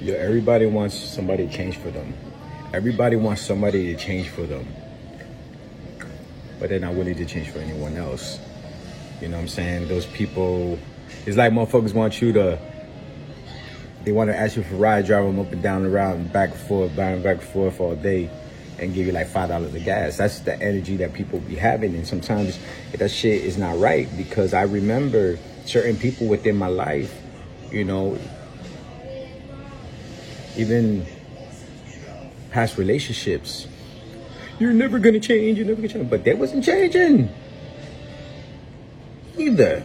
Yo, everybody wants somebody to change for them. Everybody wants somebody to change for them. But they're not willing to change for anyone else. You know what I'm saying? Those people, it's like motherfuckers want you to, they want to ask you for a ride, drive them up and down the route and back and forth all day and give you like $5 of gas. That's the energy that people be having. And sometimes that shit is not right, because I remember certain people within my life, you know, even past relationships. You're never going to change. You're never going to change. But they wasn't changing either.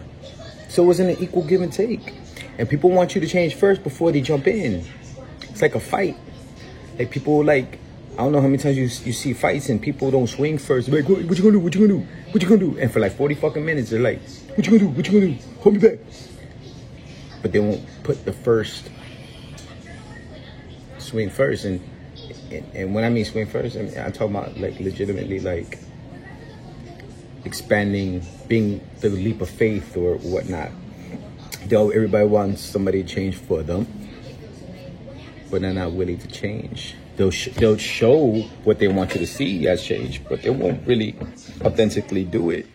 So it wasn't an equal give and take. And people want you to change first before they jump in. It's like a fight. Like people like, I don't know how many times you see fights and people don't swing first. They're like, what you gonna do? What you gonna do? What you gonna do? And for like 40 fucking minutes, they're like, what you gonna do? What you gonna do? Hold me back. But they won't put the first swing first. And when I mean swing first, I mean, I'm talking about like legitimately like expanding, being the leap of faith or whatnot. Though everybody wants somebody to change for them, but they're not willing to change. They'll show what they want you to see as change, but they won't really authentically do it.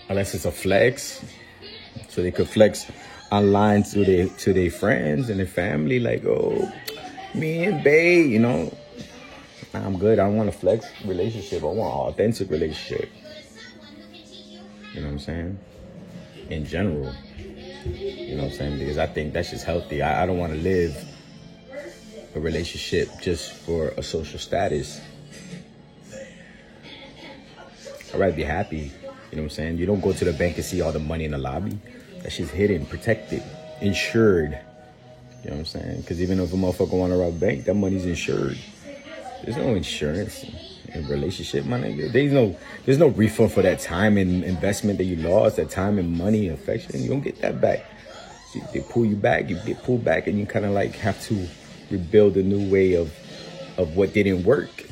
Unless it's a flex. So they could flex online to their friends and their family, like, oh, me and bae, you know, I'm good. I don't want a flex relationship. I want an authentic relationship. You know what I'm saying? In general. You know what I'm saying? Because I think that's just healthy. I don't want to live a relationship just for a social status. I'd rather be happy. You know what I'm saying? You don't go to the bank and see all the money in the lobby. That shit's hidden, protected, insured. You know what I'm saying? Because even if a motherfucker want to rob a bank, that money's insured. There's no insurance in a relationship, my nigga. There's no refund for that time and investment that you lost, that time and money and affection. You don't get that back. So they pull you back, you get pulled back, and you kind of like have to rebuild a new way of what didn't work.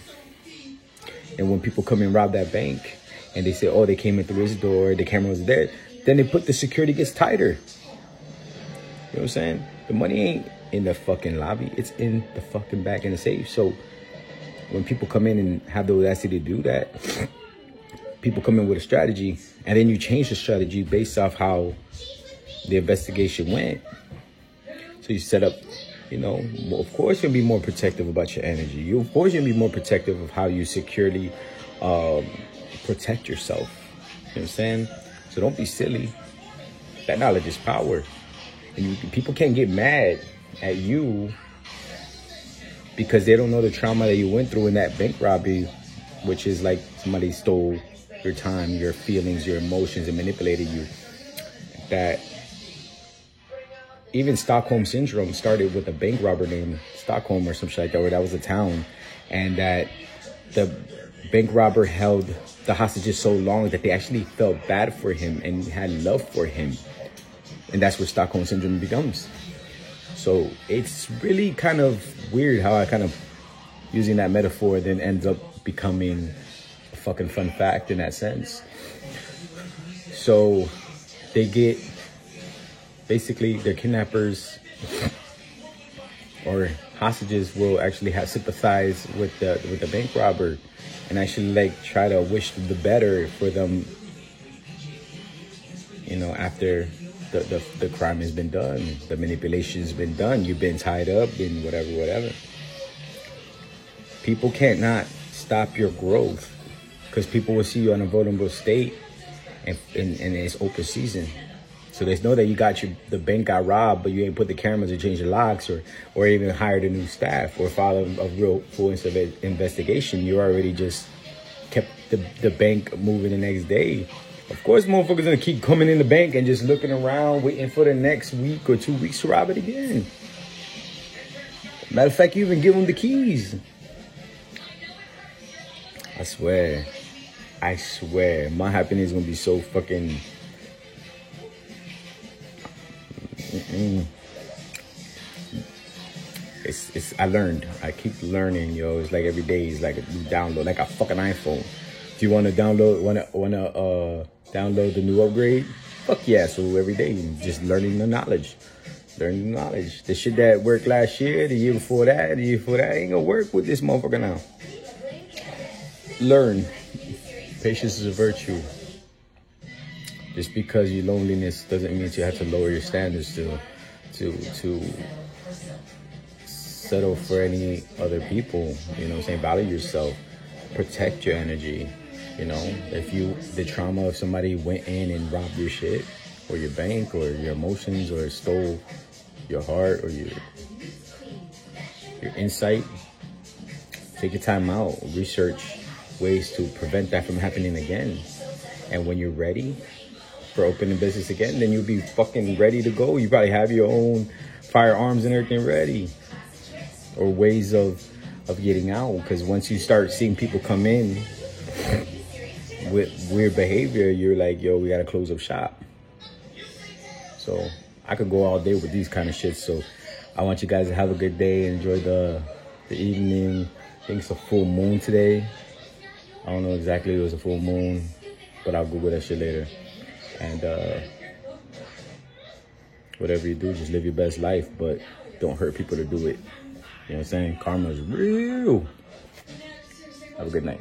And when people come and rob that bank and they say, oh, they came in through his door, the camera was there, then they put the security gets tighter. You know what I'm saying? The money ain't in the fucking lobby. It's in the fucking back in the safe. So when people come in and have the audacity to do that, people come in with a strategy, and then you change the strategy based off how the investigation went. So you set up, you know, of course you'll be more protective about your energy. You, of course, you'll be more protective of how you securely protect yourself. You know what I'm saying? So don't be silly. That knowledge is power. And people can't get mad at you because they don't know the trauma that you went through in that bank robbery, which is like somebody stole your time, your feelings, your emotions, and manipulated you. That even Stockholm Syndrome started with a bank robber named Stockholm or some shit like that, where that was a town, and that the bank robber held the hostages so long that they actually felt bad for him and had love for him. And that's where Stockholm Syndrome becomes. So it's really kind of weird how I kind of, using that metaphor, then ends up becoming a fucking fun fact in that sense. So they get, basically their kidnappers or hostages will actually have sympathize with the bank robber and actually like try to wish the better for them, you know, after the crime has been done, the manipulation has been done, you've been tied up, been whatever. People can't not stop your growth because people will see you in a vulnerable state and it's open season. So they know that the bank got robbed, but you ain't put the cameras or change the locks or even hired a new staff or filed a real full investigation. You already just kept the bank moving the next day. Of course, motherfuckers gonna keep coming in the bank and just looking around, waiting for the next week or 2 weeks to rob it again. Matter of fact, you even give them the keys. I swear, my happiness is gonna be so fucking. It's. I learned. I keep learning, yo. It's like every day. It's like a new download, like a fucking iPhone. If you want to download, download the new upgrade, fuck yeah. So every day, just learning the knowledge. Learn new knowledge. The shit that worked last year, the year before that, the year before that, ain't gonna work with this motherfucker now. Learn. Patience is a virtue. Just because your loneliness doesn't mean you have to lower your standards to settle for any other people. You know what I'm saying? Value yourself. Protect your energy. You know, if the trauma of somebody went in and robbed your shit, or your bank, or your emotions, or stole your heart, or your insight, take your time out, research ways to prevent that from happening again. And when you're ready for opening business again, then you'll be fucking ready to go. You probably have your own firearms and everything ready, or ways of getting out. Because once you start seeing people come in with weird behavior, you're like, yo, we gotta close up shop. So I could go all day with these kind of shit. So I want you guys to have a good day. Enjoy the evening. I think it's a full moon today. I don't know exactly if it was a full moon, but I'll Google that shit later. And whatever you do, just live your best life, but don't hurt people to do it. You know what I'm saying? Karma is real. Have a good night.